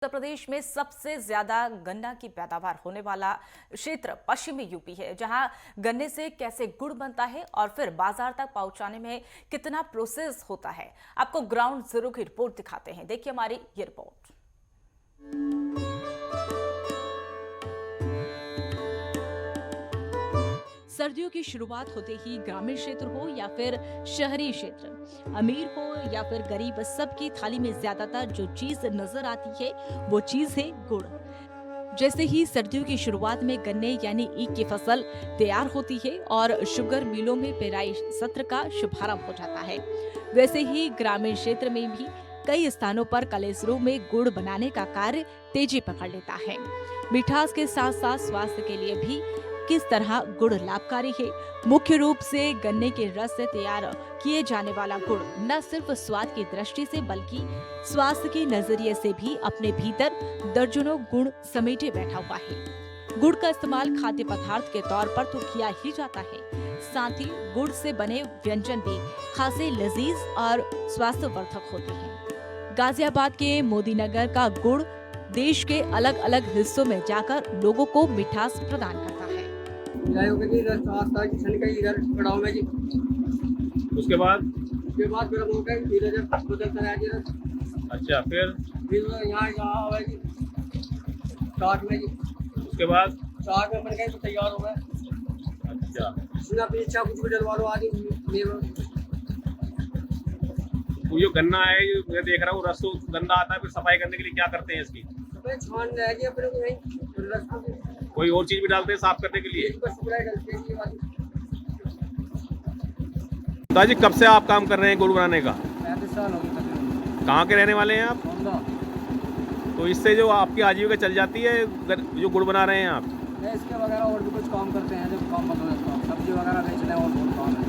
उत्तर प्रदेश में सबसे ज्यादा गन्ना की पैदावार होने वाला क्षेत्र पश्चिमी यूपी है, जहां गन्ने से कैसे गुड़ बनता है और फिर बाजार तक पहुंचाने में कितना प्रोसेस होता है। आपको ग्राउंड जीरो की रिपोर्ट दिखाते हैं, देखिए हमारी ये रिपोर्ट। सर्दियों की शुरुआत होते ही ग्रामीण क्षेत्र हो या फिर शहरी क्षेत्र, अमीर हो या फिर गरीब, सबकी थाली में ज्यादातर जो चीज नजर आती है वो चीज है गुड़। जैसे ही सर्दियों की शुरुआत में गन्ने यानी ईख की फसल तैयार होती है और शुगर मिलों में पेराई सत्र का शुभारंभ हो जाता है, वैसे ही ग्रामीण क्षेत्र में भी कई स्थानों पर कलेसरों में गुड़ बनाने का कार्य तेजी पकड़ लेता है। मिठास के साथ साथ स्वास्थ्य के लिए भी किस तरह गुड़ लाभकारी है। मुख्य रूप से गन्ने के रस से तैयार किए जाने वाला गुड़ न सिर्फ स्वाद की दृष्टि से बल्कि स्वास्थ्य के नजरिए से भी अपने भीतर दर्जनों गुण समेटे बैठा हुआ है। गुड़ का इस्तेमाल खाद्य पदार्थ के तौर पर तो किया ही जाता है, साथ ही गुड़ से बने व्यंजन भी खासे लजीज और स्वास्थ्यवर्धक होते हैं। गाजियाबाद के मोदीनगर का गुड़ देश के अलग अलग हिस्सों में जाकर लोगों को मिठास प्रदान करता है। उसके बाद गर्म हो गए, फिर जब बदलता रहा जी। अच्छा, फिर यहाँ आवे जी, साग में जी। उसके बाद साग में बन गए तो तैयार हो गए। अच्छा, इसमें अपनी इच्छा कुछ भी डलवा लो आज वो जो गन्ना है, ये मैं देख रहा हूँ रस तो गंदा आता है, फिर सफाई करने के लिए क्या करते हैं इसकी? छान रहेगी अपने को यहीं, फिर रस को कोई और चीज भी डालते हैं साफ करने के लिए? बस सुबह डलते हैं ये वाली। दादाजी, कब से आप काम कर रहे हैं गुड़ बनाने का? 35 साल हो गए तकरीबन। कहाँ के रहने वाले हैं आप? औंधा। तो इससे जो आपकी आजीविका चल जाती है, जो गुड़ बना रहे हैं आप? नहीं, इसके वगैरह और भी कुछ काम करते हैं, जब काम बंद हो जाता है सब्जी वगैरह बेचना है और बहुत काम है।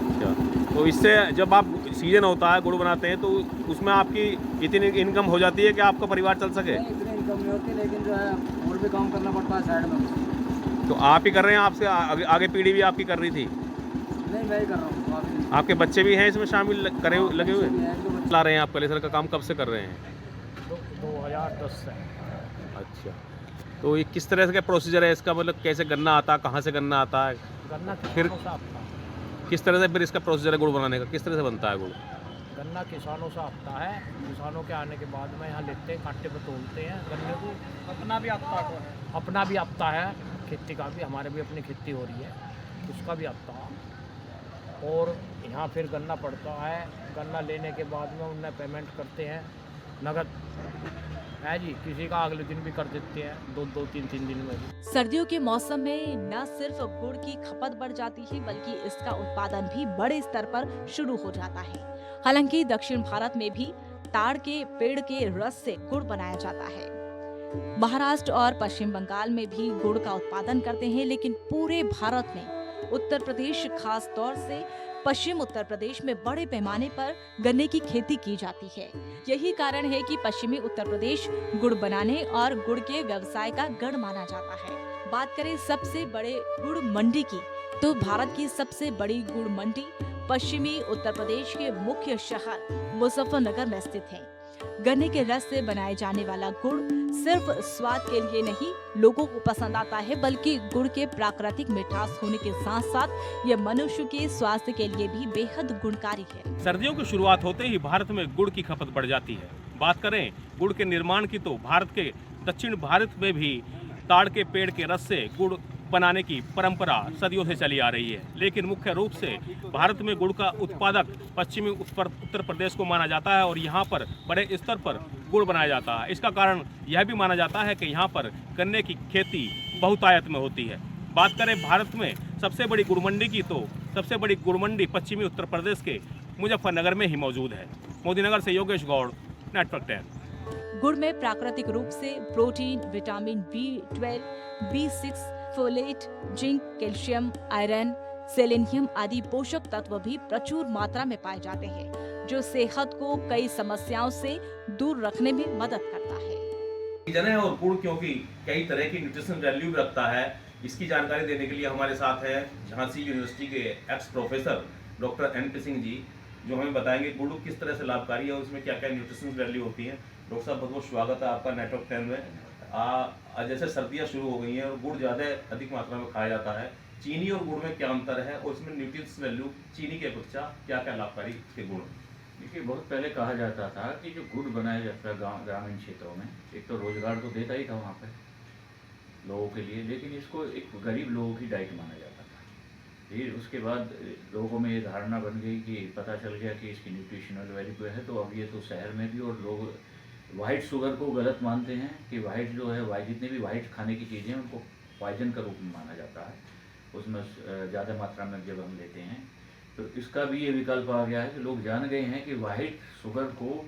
अच्छा, तो इससे जब आप सीजन होता है गुड़ बनाते हैं तो उसमें आपकी इतनी इनकम हो जाती है कि आपका परिवार चल सके? नहीं, इतनी इनकम नहीं होती, लेकिन जो है और भी काम करना पड़ता है साइड में। तो आप ही कर रहे हैं? आपसे आगे पीढ़ी भी आपकी कर रही थी? नहीं, मैं ही कर रहा हूँ। आपके बच्चे भी हैं इसमें शामिल लगे हुए? चला रहे हैं आप कलेसर का काम? कब से कर रहे हैं? 2010 से। अच्छा, तो ये किस तरह का प्रोसीजर है इसका? मतलब कैसे गन्ना आता है, कहाँ से गन्ना आता है, गन्ना फिर किस तरह से फिर इसका प्रोसीजर है गुड़ बनाने का? किस तरह से बनता है गुड़? गन्ना किसानों से आता है, किसानों के आने के बाद में यहाँ लेते हैं, कांटे पे तोलते हैं गन्ने को। अपना भी आता है, खेती का भी, हमारे भी अपनी खेती हो रही है, उसका भी आता है। और यहाँ फिर गन्ना पड़ता है, गन्ना लेने के बाद में उन्हें पेमेंट करते हैं नगद है जी। किसी का अगले दिन भी कर देते हैं, दो तीन दिन में भी। सर्दियों के मौसम में न सिर्फ गुड़ की खपत बढ़ जाती है बल्कि इसका उत्पादन भी बड़े स्तर पर शुरू हो जाता है। हालांकि दक्षिण भारत में भी ताड़ के पेड़ के रस से गुड़ बनाया जाता है। महाराष्ट्र और पश्चिम बंगाल में भी गुड़ का उत्पादन करते हैं, लेकिन पूरे भारत में उत्तर प्रदेश, खास तौर से पश्चिम उत्तर प्रदेश में बड़े पैमाने पर गन्ने की खेती की जाती है। यही कारण है कि पश्चिमी उत्तर प्रदेश गुड़ बनाने और गुड़ के व्यवसाय का गढ़ माना जाता है। बात करें सबसे बड़े गुड़ मंडी की, तो भारत की सबसे बड़ी गुड़ मंडी पश्चिमी उत्तर प्रदेश के मुख्य शहर मुजफ्फरनगर में स्थित है। गन्ने के रस से बनाए जाने वाला गुड़ सिर्फ स्वाद के लिए नहीं लोगों को पसंद आता है, बल्कि गुड़ के प्राकृतिक मिठास होने के साथ साथ ये मनुष्य के स्वास्थ्य के लिए भी बेहद गुणकारी है। सर्दियों की शुरुआत होते ही भारत में गुड़ की खपत बढ़ जाती है। बात करें गुड़ के निर्माण की तो भारत के दक्षिण भारत में भी ताड़ के पेड़ के रस से गुड़ बनाने की परंपरा सदियों से चली आ रही है, लेकिन मुख्य रूप से भारत में गुड़ का उत्पादक पश्चिमी उत्तर प्रदेश को माना जाता है और यहाँ पर बड़े स्तर पर गुड़ बनाया जाता है। इसका कारण यह भी माना जाता है कि यहाँ पर गन्ने की खेती बहुतायत में होती है। बात करें भारत में सबसे बड़ी गुड़ मंडी की, तो सबसे बड़ी गुड़ मंडी पश्चिमी उत्तर प्रदेश के मुजफ्फरनगर में ही मौजूद है। मोदीनगर से योगेश गौड़, नेटवर्क 10। गुड़ में प्राकृतिक रूप से protein, vitamin B12, B6, folate, zinc, calcium, iron, selenium आदि पोषक तत्व भी प्रचुर मात्रा में पाए जाते हैं, जो सेहत को कई समस्याओं से दूर रखने में मदद करता है। और गुड़ क्योंकि कई तरह की न्यूट्रिशन वैल्यू भी रखता है, इसकी जानकारी देने के लिए हमारे साथ है झांसी यूनिवर्सिटी के ex professor doctor NP Singh ji, जो हमें बताएंगे गुड़ किस तरह से लाभकारी है और उसमें क्या क्या न्यूट्रिशन वैल्यू होती है। डॉक्टर साहब बहुत बहुत स्वागत है आपका नेटवर्क 10 में। आज जैसे सर्दियाँ शुरू हो गई हैं और गुड़ ज़्यादा अधिक मात्रा में खाया जाता है, चीनी और गुड़ में क्या अंतर है और इसमें न्यूट्रिएंट्स वैल्यू चीनी के अपेक्षा क्या क्या लाभकारी इसके गुण? देखिए, बहुत पहले कहा जाता था कि जो गुड़ बनाया जाता है ग्रामीण क्षेत्रों में, एक तो रोजगार तो देता ही था वहाँ पे लोगों के लिए, लेकिन इसको एक गरीब लोगों की डाइट माना जाता था। फिर उसके बाद लोगों में ये धारणा बन गई कि पता चल गया कि इसकी न्यूट्रिशनल वैल्यू है, तो अब ये तो शहर में भी और लोग वाइट शुगर को गलत मानते हैं कि वाइट जो है वाइट जितने भी वाइट खाने की चीज़ें हैं उनको पॉइजन का रूप में माना जाता है, उसमें ज़्यादा मात्रा में जब हम लेते हैं तो इसका भी ये विकल्प आ गया है कि लोग जान गए हैं कि वाइट शुगर को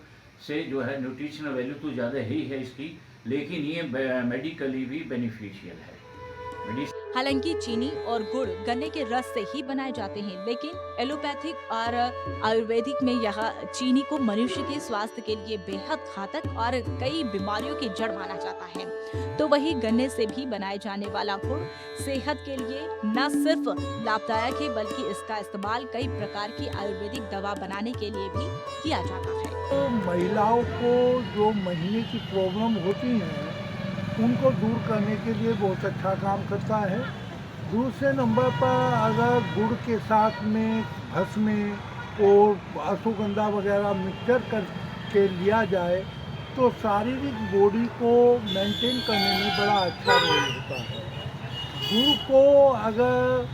से जो है न्यूट्रिशनल वैल्यू तो ज़्यादा ही है इसकी, लेकिन ये मेडिकली भी बेनिफिशियल है। हालांकि चीनी और गुड़ गन्ने के रस से ही बनाए जाते हैं, लेकिन एलोपैथिक और आयुर्वेदिक में यह चीनी को मनुष्य के स्वास्थ्य के लिए बेहद घातक और कई बीमारियों की जड़ माना जाता है, तो वही गन्ने से भी बनाए जाने वाला गुड़ सेहत के लिए न सिर्फ लाभदायक है बल्कि इसका इस्तेमाल कई प्रकार की आयुर्वेदिक दवा बनाने के लिए भी किया जाता है। तो महिलाओं को जो महीने की प्रॉब्लम होती है उनको दूर करने के लिए बहुत अच्छा काम करता है। दूसरे नंबर पर अगर गुड़ के साथ में भस्म और अश्वगंधा वगैरह मिक्सचर करके लिया जाए तो शारीरिक बॉडी को मेंटेन करने में बड़ा अच्छा रोल होता है। गुड़ को अगर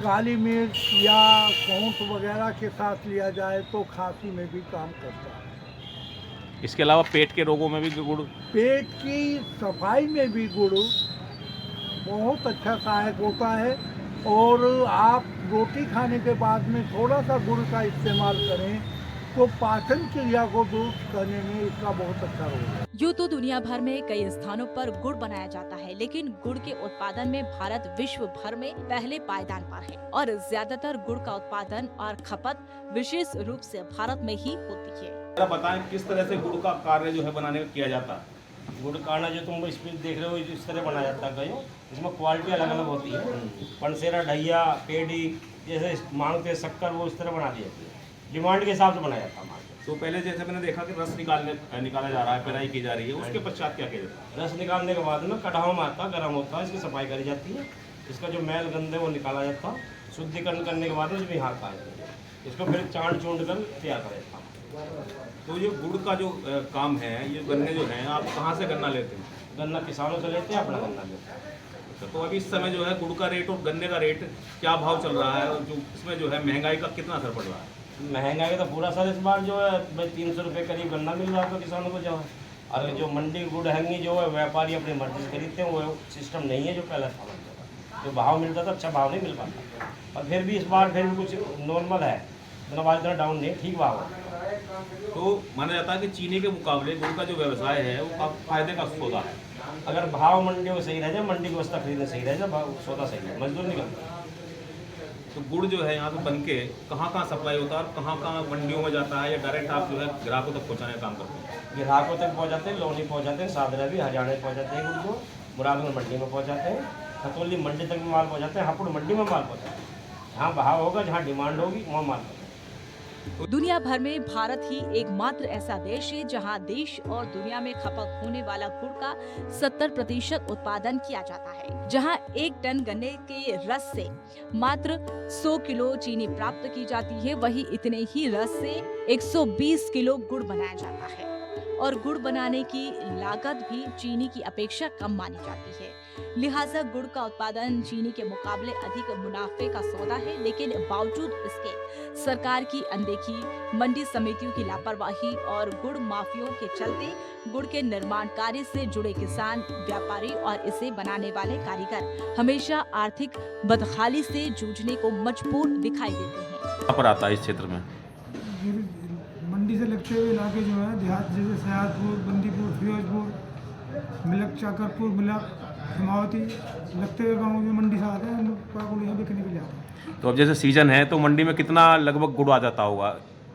काली मिर्च या सौंठ वगैरह के साथ लिया जाए तो खांसी में भी काम करता है। इसके अलावा पेट के रोगों में भी गुड़, पेट की सफाई में भी गुड़ बहुत अच्छा सहायक होता है और आप रोटी खाने के बाद में थोड़ा सा गुड़ का इस्तेमाल करें तो पाचन क्रिया को दुरुस्त करने में इसका बहुत अच्छा रोल है। यूँ तो दुनिया भर में कई स्थानों पर गुड़ बनाया जाता है, लेकिन गुड़ के उत्पादन में भारत विश्व भर में पहले पायदान पर है और ज्यादातर गुड़ का उत्पादन और खपत विशेष रूप से भारत में ही होती है। बताएं किस तरह से गुड़ का कार्य जो है बनाने का किया जाता है? गुड़ काढ़ा जो तुम स्पीड देख रहे हो इस तरह बनाया जाता है कहीं, इसमें क्वालिटी अलग अलग होती है। पंसेरा, ढैया, पेड़ी जैसे मांगते हैं शक्कर वो इस तरह बना दी जाती है, डिमांड के हिसाब से बनाया जाता है मार्केट। तो पहले जैसे मैंने देखा कि रस निकाला जा रहा है, पेराई की जा रही है, उसके पश्चात क्या किया जाता है? रस निकालने के बाद में कढ़ाव में आता, गर्म होता है, इसकी सफाई करी जाती है, इसका जो मैल गंदे वो निकाला जाता है, शुद्धिकरण करने के बाद उसमें हाथ पाया जाता है, इसको फिर चाँद चूंड कर तैयार करा जाता है। तो ये गुड़ का जो काम है, ये गन्ने जो हैं आप कहाँ से गन्ना लेते हैं? गन्ना किसानों से लेते हैं, अपना गन्ना लेते हैं। तो अभी इस समय जो है गुड़ का रेट और गन्ने का रेट क्या भाव चल रहा है और जो इसमें जो है महंगाई का कितना असर पड़ रहा है? महंगाई का तो पूरा सर इस बार जो है भाई 300 रुपये करीब गन्ना मिल रहा है तो किसानों को जो है, और जो मंडी गुड़ हैंगी जो है व्यापारी अपनी मर्जी से खरीदते हैं, वो सिस्टम नहीं है जो पहला था। जो भाव मिलता था अच्छा भाव नहीं मिल पाता, और फिर भी इस बार फिर भी कुछ नॉर्मल है, इतना बार इतना डाउन नहीं, ठीक भाव है। तो माना जाता है कि चीनी के मुकाबले गुड़ का जो व्यवसाय है वो काफी फायदे का सौदा है। अगर भाव मंडी में सही रह जाए, मंडी की व्यवस्था खरीदने सही रह जाए, भाव सौदा सही है, मजदूर निकलता है। तो गुड़ जो है यहाँ पे बन के कहाँ सप्लाई होता है और कहाँ मंडियों में जाता है या डायरेक्ट आप जो है ग्राहकों तक पहुँचाने का काम करते हैं? ग्राहकों तक पहुँचाते हैं, लौनी पहुँचाते हैं, सादरा भी हरियाणा में पहुँचाते हैं गुड़ को, मुरादनगर मंडी में पहुँचाते हैं, खतौली मंडी तक भी माल पहुँचाते हैं, हापुड़ मंडी में माल पहुँचाते हैं। जहाँ भाव होगा, जहाँ डिमांड होगी वहाँ माल पहुँचाते हैं। दुनिया भर में भारत ही एकमात्र ऐसा देश है जहां देश और दुनिया में खपत होने वाला गुड़ का 70% उत्पादन किया जाता है, जहां 1 टन गन्ने के रस से मात्र 100 किलो चीनी प्राप्त की जाती है, वही इतने ही रस से 120 किलो गुड़ बनाया जाता है और गुड़ बनाने की लागत भी चीनी की अपेक्षा कम मानी जाती है। लिहाजा गुड़ का उत्पादन चीनी के मुकाबले अधिक मुनाफे का सौदा है, लेकिन बावजूद इसके सरकार की अनदेखी, मंडी समितियों की लापरवाही और गुड़ माफियों के चलते गुड़ के निर्माण कार्य से जुड़े किसान, व्यापारी और इसे बनाने वाले कारीगर हमेशा आर्थिक बदहाली से जूझने को मजबूर दिखाई देते हैं। कहाँ पर आता है इस क्षेत्र में? मंडी से लगते हुए इलाके जो है देहात, जैसे सयादपुर, बंदीपुर, फिरोजपुर, मिलक, चाकरपुर, मिलक, हिमावती, लगते हुए गाँव में मंडी से आते हैं, यहाँ बिकने के लिए आते हैं। तो अब जैसे सीजन है तो मंडी में कितना लगभग गुड़ आ जाता होगा?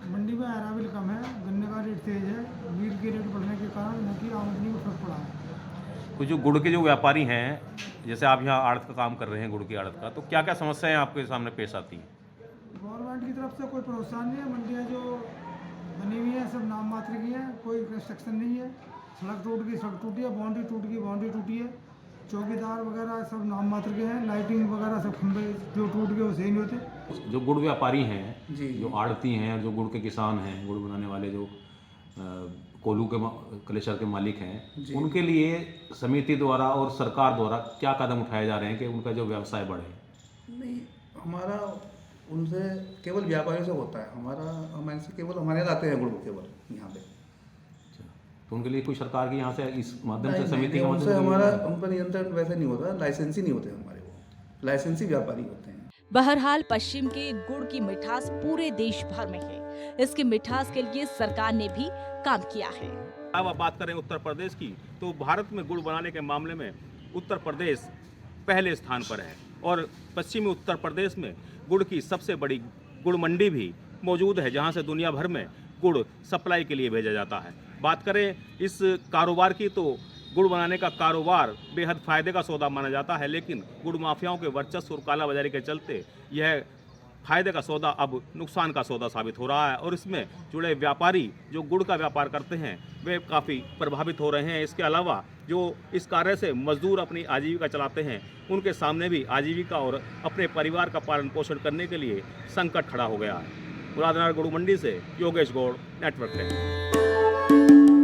मंडी में अरावल कम है, गन्ने का रेट तेज है, मील के रेट बढ़ने के कारण उनकी आमदनी में फर्क पड़ा है। तो जो गुड़ के जो व्यापारी हैं, जैसे आप यहाँ आड़त का काम कर रहे हैं गुड़ की आड़त का, तो क्या क्या समस्याएं आपके सामने पेश आती हैं? गवर्नमेंट की तरफ से कोई प्रोत्साहन नहीं है, मंडियाँ जो बनी हुई है, सब नाम मात्र की है, कोई कंस्ट्रक्शन नहीं है। सड़क टूट गई, सड़क टूटी है, बाउंड्री टूट गई, बाउंड्री टूटी है। चौकीदार वगैरह सब नाम मात्र के हैं, लाइटिंग वगैरह सब खंभे जो टूट गए वो सही नहीं होते। जो गुड़ व्यापारी हैं, जो आड़ती हैं, जो गुड़ के किसान हैं, गुड़ बनाने वाले जो कोल्हू के क्लेशर के मालिक हैं, उनके लिए समिति द्वारा और सरकार द्वारा क्या कदम उठाए जा रहे हैं कि उनका जो व्यवसाय बढ़े? नहीं, हमारा उनसे केवल व्यापारियों से होता है, हमारे से केवल हमारे यहाँ आते हैं गुड़ केवल यहाँ पे। तो उनके लिए कोई सरकार की यहाँ से इस माध्यम से समिति नहीं, उनसे हमारा उन पर नियंत्रण वैसे नहीं होता, लाइसेंसी नहीं होते हमारे, वो लाइसेंसी व्यापारी होते हैं। बहरहाल पश्चिम के गुड़ की मिठास पूरे देश भर में है। इसकी मिठास के लिए सरकार ने भी काम किया है। अब बात करें उत्तर प्रदेश की, तो भारत में गुड़ बनाने के मामले में उत्तर प्रदेश पहले स्थान पर है और पश्चिमी उत्तर प्रदेश में गुड़ की सबसे बड़ी गुड़ मंडी भी मौजूद है, जहां से दुनिया भर में गुड़ सप्लाई के लिए भेजा जाता है। बात करें इस कारोबार की, तो गुड़ बनाने का कारोबार बेहद फायदे का सौदा माना जाता है, लेकिन गुड़ माफियाओं के वर्चस्व और कालाबाजारी के चलते यह फायदे का सौदा अब नुकसान का सौदा साबित हो रहा है और इसमें जुड़े व्यापारी जो गुड़ का व्यापार करते हैं वे काफ़ी प्रभावित हो रहे हैं। इसके अलावा जो इस कार्य से मजदूर अपनी आजीविका चलाते हैं, उनके सामने भी आजीविका और अपने परिवार का पालन पोषण करने के लिए संकट खड़ा हो गया है। मुरादनगर गुड़ मंडी से योगेश गौड़, नेटवर्क 10।